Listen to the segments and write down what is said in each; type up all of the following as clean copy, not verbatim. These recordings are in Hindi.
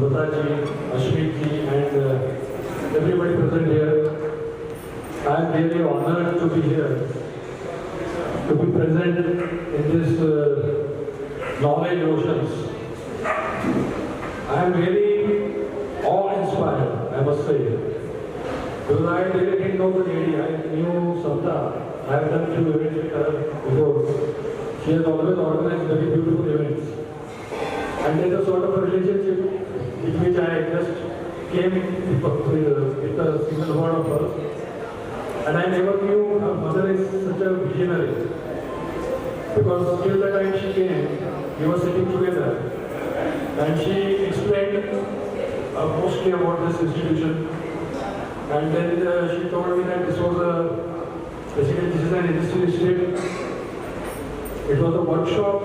Bhavata ji, Ashwin ji, and everybody present here. I am really honored to be here, to be present in this knowledge oceans. I am really awe-inspired, I must say. Because I really didn't know the lady. I knew Savita. I have done few events with her before. She has always organized very beautiful events. And there's a sort of a relationship with which I just came with a single word of hers. And I never knew her mother is such a visionary. Because till the time she came, we were sitting together. And she explained mostly about this institution. And then she told me that this was basically this is an industry estate. It was a workshop,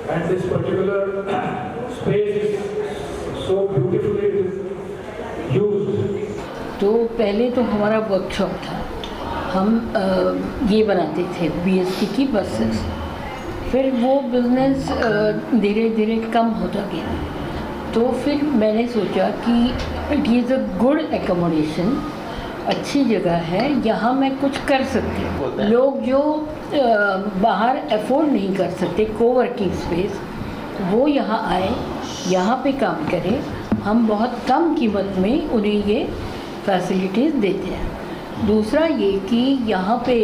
and this particular space is so beautifully it is used. तो पहले तो हमारा वर्कशॉप था, हम ये बनाते थे BST की बसेस। फिर वो बिज़नेस धीरे धीरे कम होता गया, तो फिर मैंने सोचा कि it is a good accommodation, अच्छी जगह है, यहाँ मैं कुछ कर सकती हूँ। लोग जो बाहर अफोर्ड नहीं कर सकते कोवर्किंग स्पेस, वो यहाँ आए, यहाँ पे काम करें। हम बहुत कम कीमत में उन्हें ये फैसिलिटीज़ देते हैं। दूसरा ये कि यहाँ पे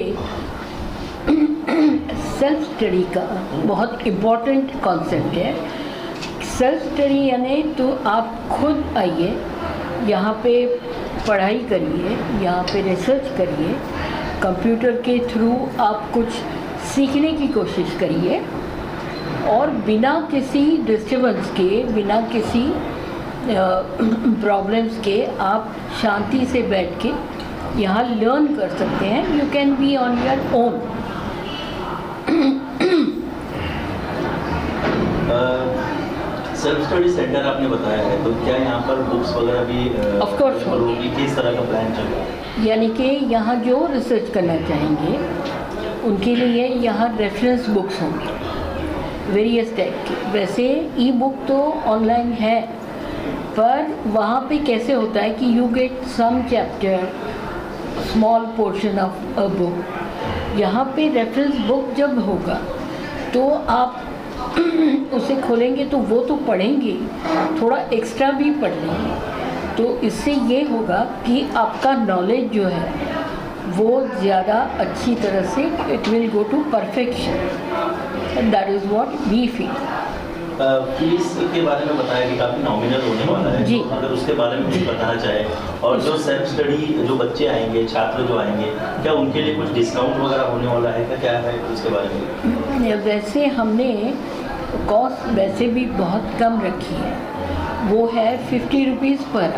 सेल्फ स्टडी का बहुत इम्पोर्टेंट कॉन्सेप्ट है। सेल्फ स्टडी यानी तो आप खुद आइए, यहाँ पे पढ़ाई करिए, यहाँ पे रिसर्च करिए, कंप्यूटर के थ्रू आप कुछ सीखने की कोशिश करिए और बिना किसी डिस्टर्बेंस के, बिना किसी प्रॉब्लम्स के आप शांति से बैठ के यहाँ लर्न कर सकते हैं। You can be on your own. Self study centre आपने बताया है, तो क्या यहाँ पर बुक्स वगैरह भी ऑफ कोर्स होगी? किस तरह का प्लान चल रहा है? यानी कि यहाँ जो रिसर्च करना चाहेंगे उनके लिए यहाँ रेफरेंस बुक्स होंगे वेरियस टाइप के। वैसे ई बुक तो ऑनलाइन है, पर वहाँ पे कैसे होता है कि you get some chapter, small portion of a book. यहाँ पे रेफरेंस बुक जब होगा तो आप उसे खोलेंगे तो वो तो पढ़ेंगे, थोड़ा एक्स्ट्रा भी पढ़ लेंगे। तो इससे ये होगा कि आपका नॉलेज जो है वो ज़्यादा अच्छी तरह से it will go to perfection. That is what we feel. Fees के बारे में बताया कि काफ़ी नॉमिनल होने वाला है, जी। तो अगर उसके बारे में कुछ बताना चाहे, और जो सेल्फ स्टडी जो बच्चे आएंगे, छात्र जो आएंगे, क्या उनके लिए कुछ डिस्काउंट वगैरह होने वाला है क्या है उसके बारे में? वैसे हमने कॉस्ट वैसे भी बहुत कम रखी है, वो है 50 रुपीज़ पर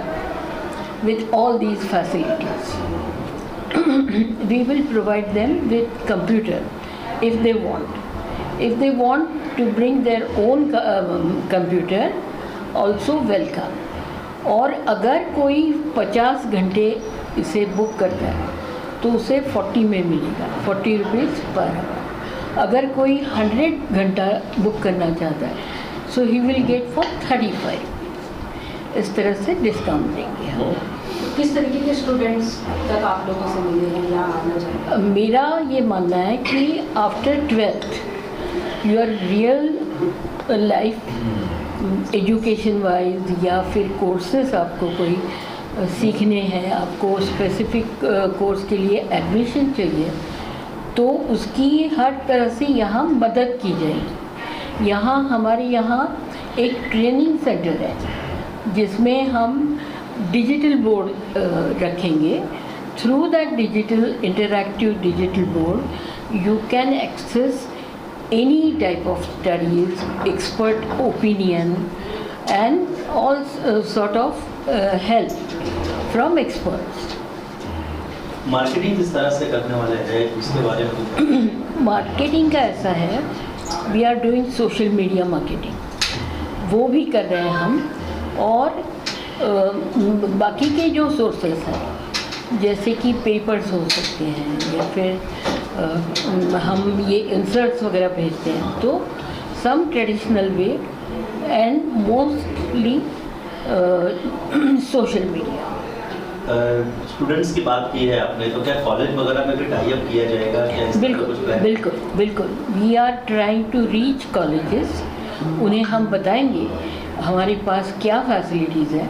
with all these facilities. We will provide them with computer if they want. If they want to bring their own computer, also welcome. और अगर कोई 50 घंटे इसे बुक करता है तो उसे 40 में मिलेगा, 40 रुपीज़ पर। अगर कोई 100 घंटा बुक करना चाहता है सो ही विल गेट फॉर 35। इस तरह से डिस्काउंट देंगे हम। किस तरीके के स्टूडेंट्स तक आप लोगों से मिले हैं या आना चाहिए? मेरा ये मानना है कि after 12th your real life education wise या फिर कोर्सेस आपको कोई सीखने हैं, आपको स्पेसिफिक कोर्स के लिए एडमिशन चाहिए, तो उसकी हर तरह से यहाँ मदद की जाएगी। यहाँ हमारे यहाँ एक ट्रेनिंग सेंटर है जिसमें हम डिजिटल बोर्ड रखेंगे। Through that digital interactive digital board you can access any type of studies, expert opinion and all sort of help from experts. Marketing किस तरह से करने वाले हैं इसके बारे में? मार्केटिंग का ऐसा है, we are doing social media marketing, वो भी कर रहे हैं हम। और बाकी के जो सोर्सेस हैं जैसे कि पेपर्स हो सकते हैं या फिर हम ये इंसर्ट्स वगैरह भेजते हैं, तो some traditional way and mostly social media. Students की बात की है आपने, तो क्या कॉलेज वगैरह में भी टाई अप किया जाएगा क्या? इस तरह का कुछ plan? बिल्कुल we are trying to reach colleges. उन्हें हम बताएंगे हमारे पास क्या फैसिलिटीज़ हैं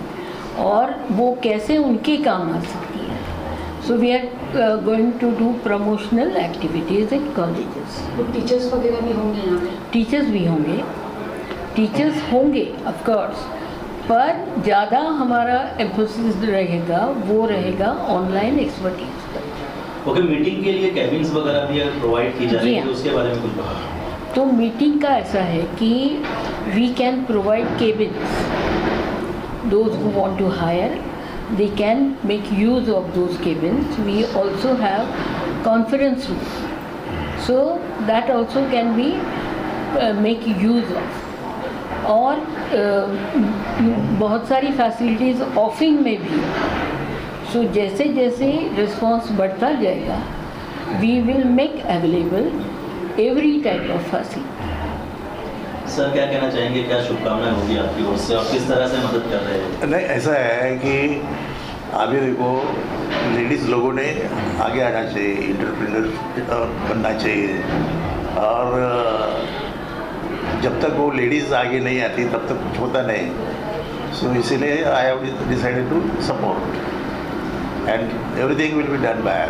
और वो कैसे उनके काम आ सकती हैं। So we are going to do promotional activities in colleges. तो टीचर्स वगैरह भी होंगे यहाँ पे? टीचर्स होंगे ऑफ कोर्स, पर ज़्यादा हमारा एम्फोसिस रहेगा ऑनलाइन एक्सपर्टीज पर। ओके, मीटिंग के लिए कैबिन्स वगैरह भी प्रोवाइड की जा रही जी है, हाँ। तो उसके बारे में कुछ बताओ। तो मीटिंग का ऐसा है कि we can provide cabins, those who want to hire they can make use of those cabins. We also have conference room, so that also can be make use of. और बहुत सारी फैसिलिटीज़ ऑफिंग में भी। सो जैसे जैसे रिस्पांस बढ़ता जाएगा we will make available every type of facility. Sir क्या कहना चाहेंगे, क्या शुभकामनाएं होगी आपकी ओर से और किस तरह से मदद कर रहे हैं? नहीं, ऐसा है कि अभी देखो लेडीज़ लोगों ने आगे आना चाहिए, एंटरप्रेन्योर बनना चाहिए, और जब तक वो लेडीज़ आगे नहीं आती तब तक कुछ होता नहीं। सो इसीलिए I have decided to support and everything will be done by.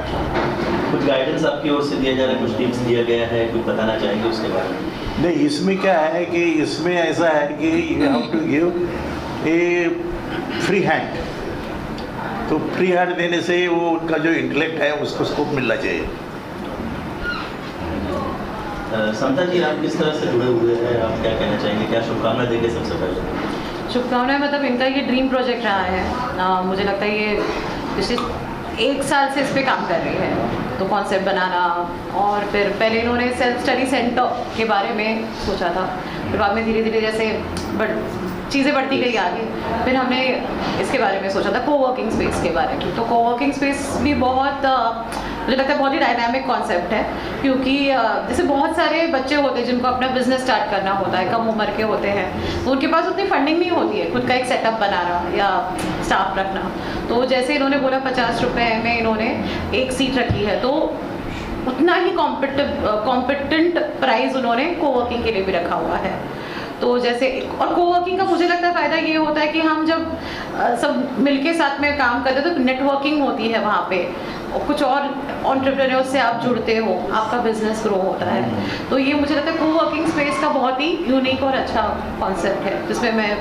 कुछ गाइडेंस आपकी ओर से दिया जा रहा है, कुछ टिप्स दिया गया है, कुछ बताना चाहेंगे उसके बारे में? नहीं, इसमें क्या है कि इसमें ऐसा है कि you have to give a free hand. तो फ्री हैंड देने से वो उनका जो इंटेलेक्ट है उसको स्कोप मिलना चाहिए। समता जी, आप किस तरह से जुड़े हुए हैं, आप क्या कहना चाहेंगे, क्या शुभकामनाएं देंगे? सबसे पहले शुभकामनाएं, मतलब इनका ये ड्रीम प्रोजेक्ट रहा है। मुझे लगता है ये पिछले 1 साल से इस पर काम कर रही है, तो कॉन्सेप्ट बनाना, और फिर पहले इन्होंने सेल्फ स्टडी सेंटर के बारे में सोचा था, फिर बाद में धीरे धीरे जैसे चीज़ें बढ़ती गई आगे, फिर हमने इसके बारे में सोचा था कोवर्किंग स्पेस के बारे में। तो कोवर्किंग स्पेस भी बहुत मुझे लगता है बहुत ही डायनामिक कॉन्सेप्ट है, क्योंकि जैसे बहुत सारे बच्चे होते हैं जिनको अपना बिजनेस स्टार्ट करना होता है, कम उम्र के होते हैं, तो उनके पास उतनी फंडिंग नहीं होती है खुद का एक सेटअप बनाना या स्टाफ रखना। तो जैसे इन्होंने बोला 50 रुपये में इन्होंने एक सीट रखी है, तो उतना ही कॉम्पिटेंट प्राइस उन्होंने कोवर्किंग के लिए भी रखा हुआ है। तो जैसे और कोवर्किंग का मुझे लगता है फ़ायदा ये होता है कि हम जब सब मिलके साथ में काम करते हैं तो नेटवर्किंग होती है वहाँ पे, और कुछ और एंटरप्रेन्योर्स से आप जुड़ते हो, आपका बिजनेस ग्रो होता है। तो ये मुझे लगता है कोवर्किंग स्पेस का बहुत ही यूनिक और अच्छा कॉन्सेप्ट है, जिसमें मैं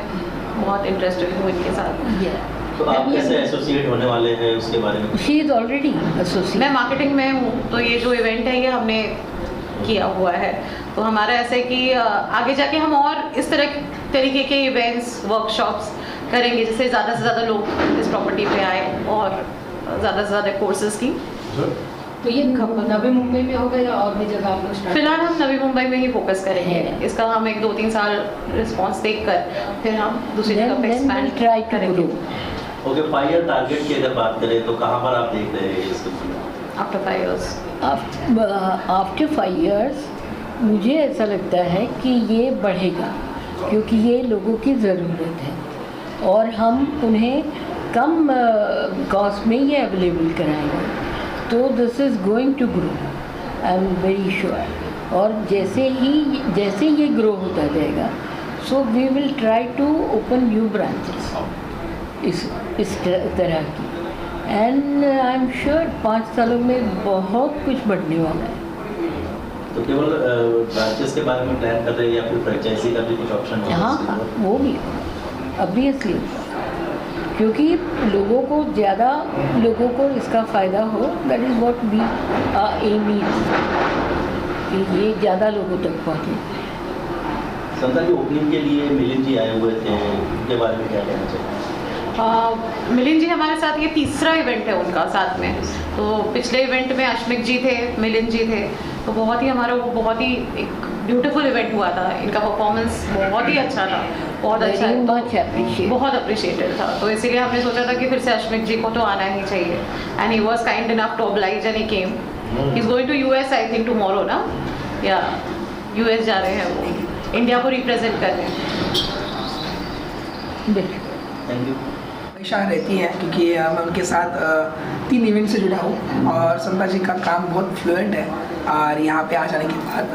बहुत इंटरेस्टेड हूँ इनके साथ। तो आप कैसे एसोसिएट होने वाले हैं उसके बारे में? She is already associate. मैं मार्केटिंग में हूँ, तो ये जो इवेंट है ये हमने किया हुआ है। तो हमारा ऐसा है कि आगे जाके हम और इस तरीके के इवेंट्स, वर्कशॉप्स करेंगे, जिससे ज़्यादा से ज़्यादा लोग इस प्रॉपर्टी पे आए और ज़्यादा से ज़्यादा कोर्सेज की। तो ये नवी मुंबई में होगा या और भी जगह आप लोग स्टार्ट? फिलहाल हम नवी मुंबई में ही फोकस करेंगे। है। इसका हम 1-2-3 साल रिस्पॉन्स देखकर फिर हम दूसरी जगह पे एक्सपैंड ट्राई करेंगे। ओके, 5 ईयर टारगेट की अगर बात करें तो कहाँ पर आप देख रहे हैं इसको? After 5 years। आफ्टर 5 years मुझे ऐसा लगता है कि ये बढ़ेगा, क्योंकि ये लोगों की ज़रूरत है और हम उन्हें कम कॉस्ट में ये अवेलेबल कराएंगे। तो this is going to grow, I am very sure. और जैसे ये ग्रो होता जाएगा, so we will try to open new branches इस तरह की, एंड आई एम श्योर 5 सालों में बहुत कुछ बढ़ने वाला है। तो केवल ब्रांचेस के बारे में प्लान कर रहे हैं या फिर फ्रेंचाइजी का भी कुछ ऑप्शन होगा? हाँ, वो भी ऑब्वियसली, क्योंकि लोगों को इसका फ़ायदा हो, that is what we are aiming, कि ये ज़्यादा लोगों तक पहुँचे। संता जी, ओपनिंग के लिए मिलिंद जी आए हुए थे, उनके बारे में क्या कहना चाहिए? मिलिंद जी हमारे साथ ये 3रा इवेंट है उनका साथ में। तो पिछले इवेंट में अश्मिक जी थे, मिलिंद जी थे, तो बहुत ही एक ब्यूटीफुल इवेंट हुआ था। इनका परफॉर्मेंस बहुत ही अच्छा था, बहुत अच्छा, बहुत अप्रिशिएटेड था। तो इसीलिए हमने सोचा था कि फिर से अश्मिक जी को तो आना ही चाहिए, and he was kind enough to oblige and he came. He is going to US I think tomorrow ना, या यूएस जा रहे हैं वो, इंडिया को रिप्रेजेंट करने। बिल्कुल। Thank you. हमेशा रहती हैं क्योंकि मैं उनके साथ 3 इवेंट से जुड़ा हूँ और समता जी का काम बहुत फ्लुएंट है। और यहाँ पे आ जाने के बाद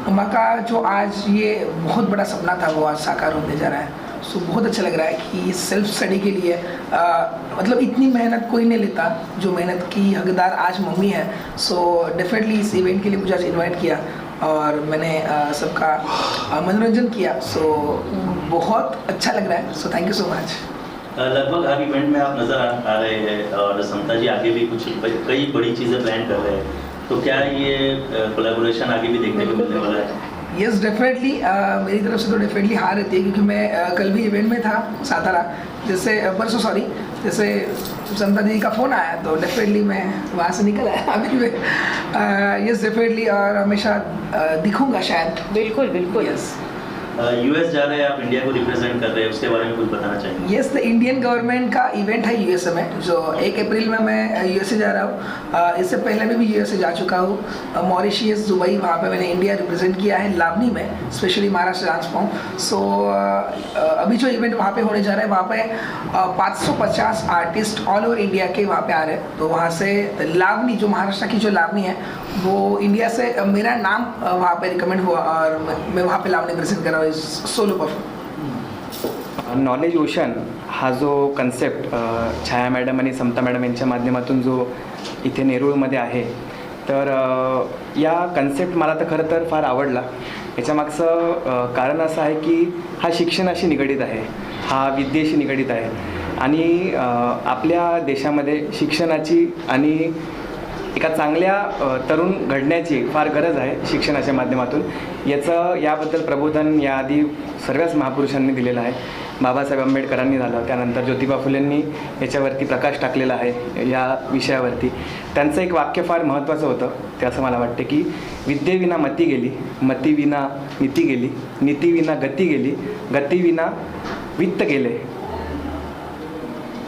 अम्मा का जो आज ये बहुत बड़ा सपना था वो आज साकार होने जा रहा है। सो बहुत अच्छा लग रहा है कि सेल्फ स्टडी के लिए मतलब इतनी मेहनत कोई नहीं लेता जो मेहनत की हकदार आज मम्मी है। सो डेफिनेटली इस इवेंट के लिए मुझे आज इन्वाइट किया और मैंने सबका मनोरंजन किया। सो बहुत अच्छा लग रहा है। So thank you so much. लगभग हर इवेंट में आप नज़र आ रहे हैं और समता जी आगे भी कुछ कई बड़ी चीज़ें प्लान कर रहे हैं, तो क्या ये कोलैबोरेशन आगे भी देखने को मिलने वाला है? यस डेफिनेटली मेरी तरफ से तो डेफिनेटली हाँ रहती है क्योंकि मैं कल भी इवेंट में था सातारा, जैसे परसों सॉरी, जैसे समता जी का फ़ोन आया तो डेफिनेटली मैं वहाँ से निकल आया अभी में। यस डेफिनेटली और हमेशा दिखूंगा शायद। बिल्कुल बिल्कुल। यस यूएस जा रहे हैं आप, इंडिया को रिप्रेजेंट कर रहे हैं, उसके बारे में कुछ बताना चाहेंगे? यस द इंडियन गवर्नमेंट का इवेंट है यूएसए में, जो 1 अप्रैल में मैं यूएसए जा रहा हूँ। इससे पहले मैं भी यूएसए जा चुका हूँ, मॉरिशियस, दुबई, वहाँ पे मैंने इंडिया रिप्रेजेंट किया है लावनी में, स्पेशली महाराष्ट्र डांस फॉर्म। सो अभी जो इवेंट वहाँ पे होने जा रहा है वहाँ पे 550 आर्टिस्ट ऑल ओवर इंडिया के वहाँ पे आ रहे हैं। तो वहाँ से लावनी, जो महाराष्ट्र की जो लावनी है, वो इंडिया से मेरा नाम वहाँ पे रिकमेंड हुआ और मैं वहाँ पे लावनी प्रेजेंट कर रहा हूँ सोलो परफॉर्म। नॉलेज ओशन हा जो कन्सेप्ट छाया मॅडम आणि समता मॅडम यांच्या माध्यमातून जो इथे नेरूळमध्ये आहे, तर या कन्सेप्ट मला तर खरं तर फार आवडला। याच्यामागचं कारण असं आहे की हा शिक्षणाशी निगडीत आहे, हा विद्येशी निगडीत आहे आणि आपल्या देशामध्ये शिक्षणाची आणि एका चांगल्या तरुण घडण्याची फार गरज आहे शिक्षणाच्या माध्यमातून। याबद्दल प्रबोधन याआधी सर्वच महापुरुषांनी दिलेलं आहे। बाबासाहेब आंबेडकरांनी झालं, त्यानंतर ज्योतिबा फुलेंनी याच्यावरती प्रकाश टाकलेला आहे या विषयावरती। त्यांचं एक वाक्य फार महत्त्वाचं होतं, ते असं मला वाटते की विद्येविना मती गेली, मतीविना नीती गेली, नीतीविना गती गेली, गतीविना वित्त गेले,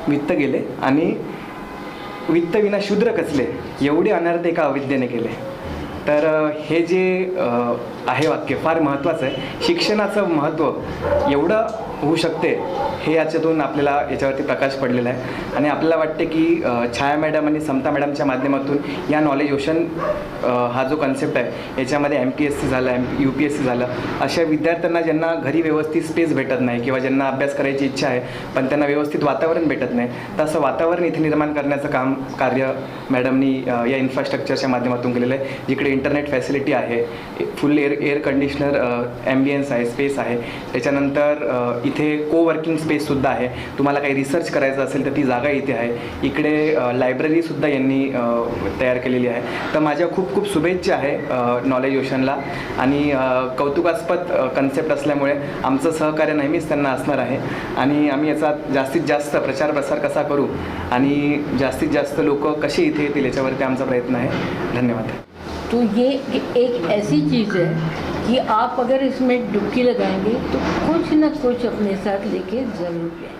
वित्त गेले आणि वित्तविना शूद्र कचले, एवढे अनर्थ एका अविद्येने केले। तर हे जे आहे वाक्य फार महत्त्वाचं आहे। शिक्षणाचं महत्त्व एवढं होऊ शकते हे याच्यातून आपल्याला याच्यावरती प्रकाश पडलेला आहे आणि आपल्याला वाटते की छाया मॅडम आणि समता मॅडमच्या माध्यमातून या नॉलेज ओशन हा जो कन्सेप्ट आहे याच्यामध्ये MPSC झालं, UPSC झालं, अशा विद्यार्थ्यांना ज्यांना घरी व्यवस्थित स्पेस भेटत नाही किंवा ज्यांना अभ्यास करायची इच्छा आहे पण त्यांना व्यवस्थित वातावरण भेटत नाही, तसं वातावरण इथे निर्माण करण्याचं कार्य मॅडमनी या इन्फ्रास्ट्रक्चरच्या माध्यमातून केलेलं आहे। जिकडे इंटरनेट फॅसिलिटी आहे, फुल एअर कंडिशनर ॲम्बियन्स आहे, स्पेस आहे, त्याच्यानंतर इथे कोवर्किंग स्पेससुद्धा आहे। तुम्हाला काही रिसर्च करायचं असेल तर ती जागा इथे आहे। इकडे लायब्ररीसुद्धा यांनी तयार केलेली आहे। तर माझ्या खूप खूप शुभेच्छा आहे नॉलेज ओशनला आणि कौतुकास्पद कन्सेप्ट असल्यामुळे आमचं सहकार्य नेहमीच त्यांना असणार आहे आणि आम्ही याचा जास्तीत जास्त प्रचार प्रसार कसा करू आणि जास्तीत जास्त लोक कसे इथे येतील याच्यावरती आमचा प्रयत्न आहे। धन्यवाद। तो ये एक ऐसी चीज़ है कि आप अगर इसमें डुबकी लगाएंगे तो कुछ ना कुछ अपने साथ लेके ज़रूर जाएंगे।